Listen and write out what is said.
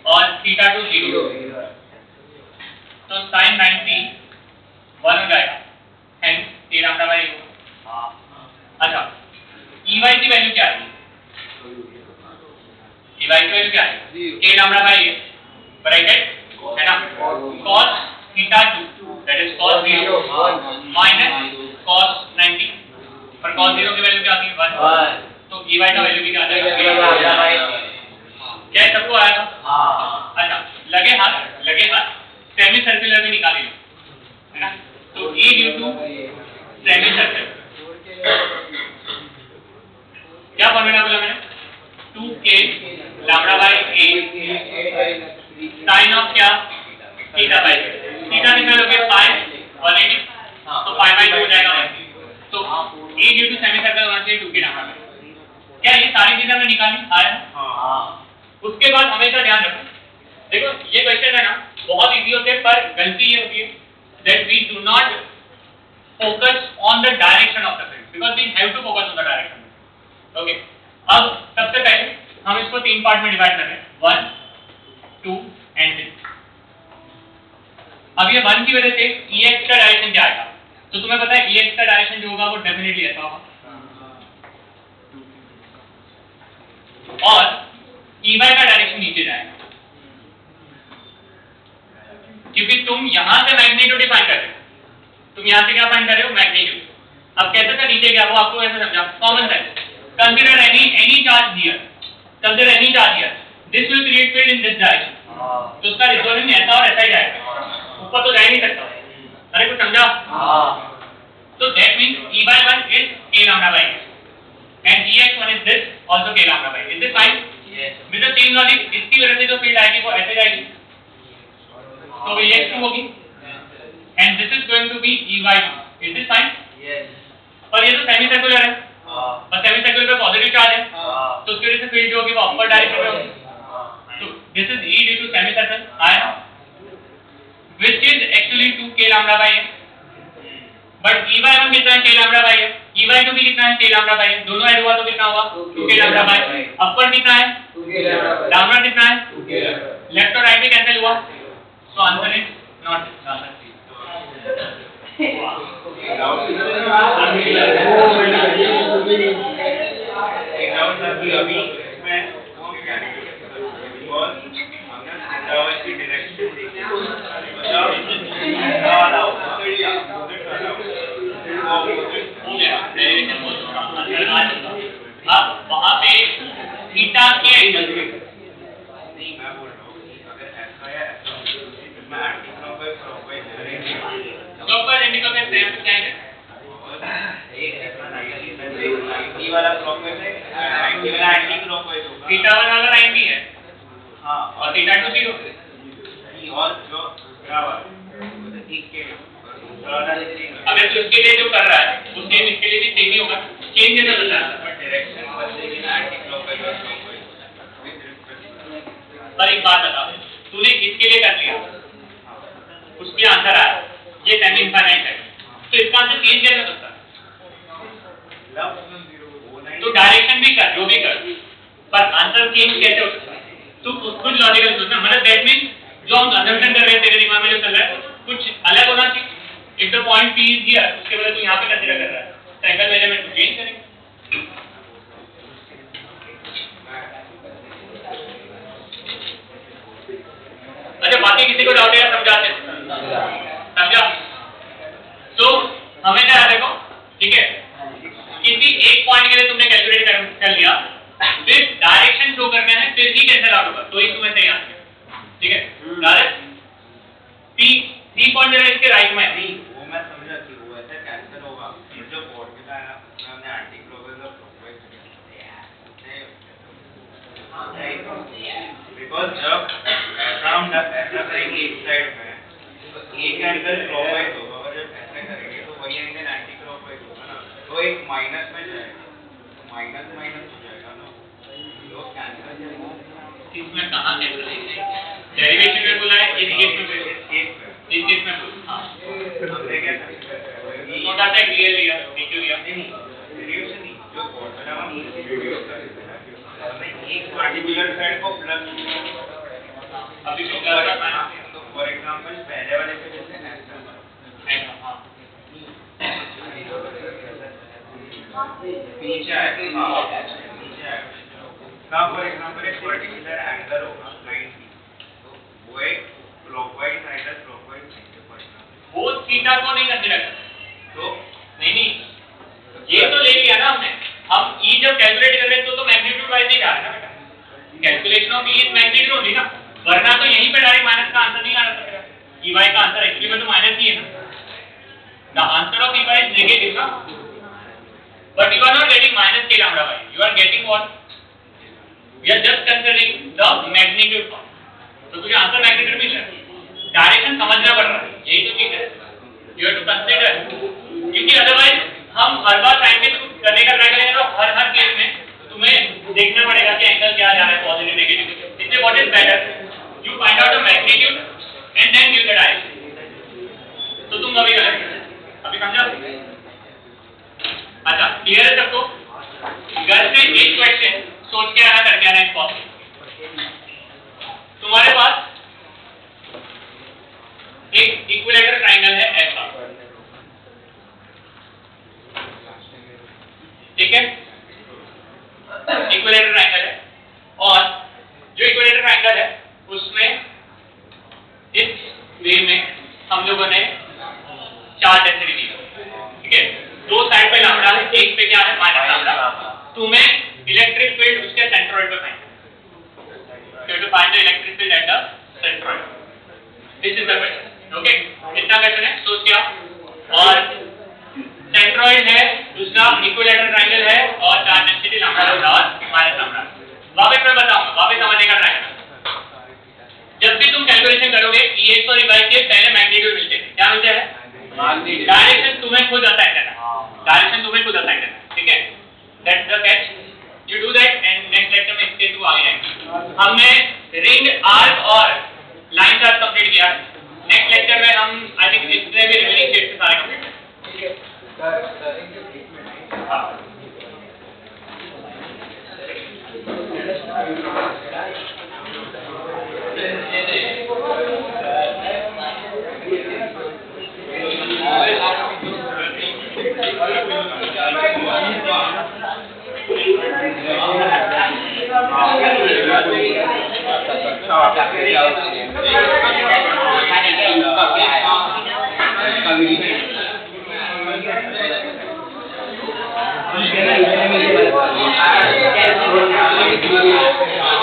और theta two 0, तो sin 90 1 हो जाएगा, hence k lambda by u। अच्छा, EY की वैल्यू क्या आएगी? EY की वैल्यू क्या आएगी? k lambda by a bracket है ना, cos theta 2 that is cos 0 minus cos 90, पर cos 0 की वैल्यू क्या आती है? 1, तो EY का वैल्यू भी क्या आ जाएगा? क्या सबको आया था? हाँ। अच्छा, लगे हाथ सेमी सर्कुलर भी निकाल लो, है ना, तो A due to semi circle, क्या फॉर्मूला बोला मैंने? 2k lambda by a sine of क्या? थीटा बाय थीटा कितना लोगे? पाई 180, तो पाई बाय 2 हो जाएगा। तो A due to semi circle होना चाहिए 2k लैम्डा बाय। क्या ये सारी चीजें हमने निकाली? आया? हाँ। उसके बाद हमेशा ध्यान रखो, देखो ये क्वेश्चन है ना बहुत इजी होते हैं, पर गलती ये होती है that we do not focus on the direction of the field because we have to focus on the direction. Okay, अब सबसे पहले हम इसको 3 पार्ट में डिवाइड कर रहे हैं, 1, 2 एंड 3। अब ये 1 की वजह से Ex का डायरेक्शन क्या आएगा? तो तुम्हें पता है Ex का डायरेक्शन जो होगा वो डेफिनेटली ऐसा होगा, और Ey का डायरेक्शन नीचे जाएगा, क्योंकि तुम यहां से मैग्नीट्यूड डिफाइन कर रहे हो, तुम यहां से क्या फाइंड कर रहे हो? मैग्नीट्यूड। अब कैसे का नीचे गया वो आपको ऐसे समझा, common sense, consider any charge here, consider any charge here, this will create field in this direction, तो उसका रिजोल्यूशन ऐसा और ऐसा ही जाएगा, ऊपर तो जा ही नहीं सकता। अरे कुछ समझा? तो that means Ey1 is k lambda by and Ex1 is this also k lambda by, is this fine? Yes. With the same logic, इसकी वजह से जो फील्ड आएगी वो ऐसे जाएगी, तो Ex2 होगी, and this is going to be Ey2, is this fine? Yes. पर ये तो सेमी सर्कुलर है, और सेमी सर्कुलर पे पॉजिटिव चार्ज है, तो उसकी वजह से फील्ड जो होगी वो अपर डायरेक्शन में होगी, तो this is E due to semi circle आया, which is actually 2k lambda by a, but Ey1 कितना है? k lambda by a, Ey2 भी कितना है? k lambda by a, दोनों ऐड हुआ तो कितना हुआ? 2k lambda by a, अपर कितना है? 2k lambda, डाउनवर्ड कितना है? 2k lambda, लेफ्ट और राइट भी कैंसिल हुआ, so answer is not answer. अभी इसमें वो क्या है, बिकॉज़ हमने डायरेक्शन की डायरेक्शन देखी, अब वहां पे थीटा के एंगल नहीं मैं बोल रहा हूँ अगर ऐसा या ऐसा मैं anti clockwise clockwise anti clockwise same क्या है? एक ऐसा 90 वाला क्लॉकवाइज है, 90 वाला एंटी क्लॉकवाइज होगा, थीटा 1 वाला 90 है, हां, और थीटा 2 0 और जो बराबर ठीक के अगर तो इसके लिए जो कर रहा है वो सेम इसके लिए भी सेम ही होगा, चेंज नहीं होता है, बट डायरेक्शन बदलेगी ना, एंटी क्लॉकवाइज और क्लॉकवाइज। पर एक बात बता, तूने इसके लिए कर लिया, उसके आंसर आया, ये सेमी इनफाइनाइट है, तो इसका आंसर चेंज कैसे हो सकता है? तो डायरेक्शन भी कर, जो भी कर, पर आंसर चेंज कैसे हो सकता है? तो कुछ लॉजिकल सोचना, मतलब दैट मींस जो हम असम्पशन कर रहे हैं तेरे दिमाग में जो चल रहा है कुछ अलग होना चाहिए। If the point P is here, उसके बजाय तू यहां पे कंसीडर कर रहा है, तो एंगल मेजरमेंट चेंज करेंगे। अच्छा, बाकी किसी को डाउट है समझाते हैं, समझा? तो हमें क्या देखो, ठीक है, किसी एक पॉइंट के लिए तुमने कैलकुलेट कर लिया, फिर डायरेक्शन शो करना है, फिर ही कैंसिल आउट होगा, तो ही तुम्हें सही आंसर, ठीक है? डायरेक्ट सी पॉइंट है इसके राइट में, नहीं वो मैं समझा कि वो ऐसे कैंसिल होगा, जो बोर्ड में था ना उसमें हमने एंटी क्लॉकवाइज और क्लॉकवाइज बिकॉज़ जब ऐसा हम ऐसा करेंगे एक साइड में तो एक एंगल क्लॉकवाइज होगा, और जब ऐसा करेंगे तो वही एंगल एंटी क्लॉकवाइज होगा ना, तो एक माइनस में जाएगा, माइनस माइनस हो जाएगा ना, तो कैंसिल जाएगा। इसमें कहां कैंसिल है? डेरिवेशन में बोला है, इस केस में हां, हमने क्या करेंगे छोटा सा क्लियर लिया, देखिए लिया नहीं डेरिवेशन नहीं, जो फॉर्मूला हम यूज करते हैं हमें एक पार्टिकुलर साइड को प्लस अभी तो क्या होगा माइनस तो फॉर एग्जांपल पहले वाले पे जैसे ऐसा हाँ नीचे आएगा नीचे आएगा का फॉर एग्जांपल एक पर्टिकुलर एंगल होगा 90 तो वो एक clockwise angle clockwise for example वो थीटा को नहीं कंसीडर करते तो नहीं ये तो ले लिया ना हमने हम ई जब कैलकुलेट कर रहे हैं तो मैग्नीट्यूड वाइज नहीं जा रहा है ना बेटा calculation of E is magnitude only ना वरना तो यहीं पे डायरेक्ट माइनस का आंसर नहीं आ रहा था मेरा ई वाई का आंसर एक्चुअली में तो माइनस ही है ना the answer of E Y is negative ना but you are not getting minus के lambda Y you are getting what we are just considering the magnitude form तो तुझे आंसर मैग्नीट्यूड मिल रहा है डायरेक्शन समझना पड़ रहा है यही तो चीज है यू हैव टू कंसीडर क्योंकि अदरवाइज हम हर बार साइंटिफिक करने का ट्राई करेंगे तो हर केस में तुम्हें देखना पड़ेगा कि एंगल क्या जा रहा है पॉजिटिव नेगेटिव इसलिए what is better you find out the magnitude and then give the direction तो तुम अभी गलत अभी समझा अच्छा क्लियर है सबको घर से एक क्वेश्चन सोच के आना करके आना इस पॉइंट तुम्हारे पास एक इक्विलैटरल ट्रायंगल है ऐसा ठीक है इक्विलैटरल ट्रायंगल है और जो इक्विलैटरल ट्रायंगल है उसमें इस वे में हम लोगों ने चार डेंसिटी दी ठीक है दो साइड पे लैम्डा है एक पे क्या है माइनस लैम्डा तुम्हें इलेक्ट्रिक फील्ड उसके सेंट्रोइड पे find you to find the electric field at the centroid this is the question okay इतना क्वेश्चन है सोच के आओ और सेंट्रोइड है दूसरा इक्विलैटरल ट्रायंगल है और चार डेंसिटी लैम्डा और माइनस लैम्डा वापस मैं बताऊंगा वापस समझने का ट्राई करना जब भी तुम कैलकुलेशन करोगे EX और EY के पहले मैग्नीट्यूड मिलते हैं क्या मिलते हैं डायरेक्शन तुम्हें खुद असाइन करना डायरेक्शन तुम्हें खुद असाइन करना ठीक है that's the catch you do that and next lecture में इसके थ्रू आगे जाएंगे हमने रिंग आर्क और लाइन चार्ट कंप्लीट किया नेक्स्ट लेक्चर में हम आई थिंक इसमें भी रिमेनिंग शेप्स सारे कंप्लीट ठीक है Thank you.